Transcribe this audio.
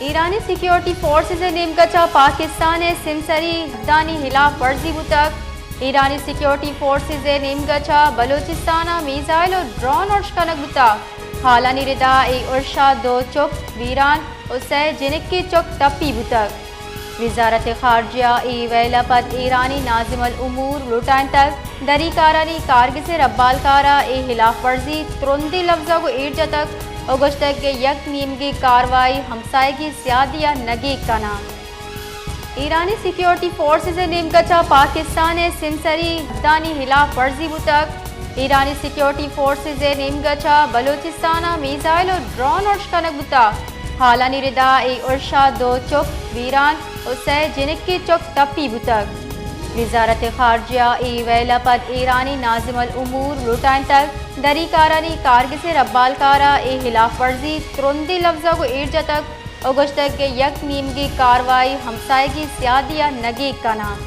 ईरानी security forces नेमकचा Pakistan सिंसरी दानी खिलाफ वर्जी बुतक ईरानी security forces नेमकचा Balochistan missile और ड्रोन और शकनक बुतक हालानी रिदा ए उर्शा दो चुक वीरान उसे जिनकी चुक तपी बुतक वजारत खारजिया ए वेलापत ईरानी नाजिमल उमूर लुटान तक दरी कारानी कारगिस रब्बाल कारा ए खिलाफ वर्जी तुरंदी लफ्जा को ईर्जा तक अगस्त के यक नीम की कार्रवाई हमसाए की सियादिया नगी का नाम ईरानी सिक्योरिटी फोर्सेस नेमकचा पाकिस्तान सिंसरी दानी खिलाफ वर्जी बुतक ईरानी सिक्योरिटी फोर्सेस नेमकचा बलूचिस्तान मिसाइल और ड्रोन और शकनक बुतक हालानी रिदा ए उर्शा दो चुक वीरान उसे जिनकी चुक तपी बुतक वजारत खारजिया ए वेलापत ईरानी नाजिमल उमूर लुटान तक दरी कारानी कारगिस रब्बाल कारा ए खिलाफ वर्जी तुरंदी लफ्जा को ईर्जा तक अगस्त के यक नीम की कार्रवाई हमसाए की सियादिया नगी का नाम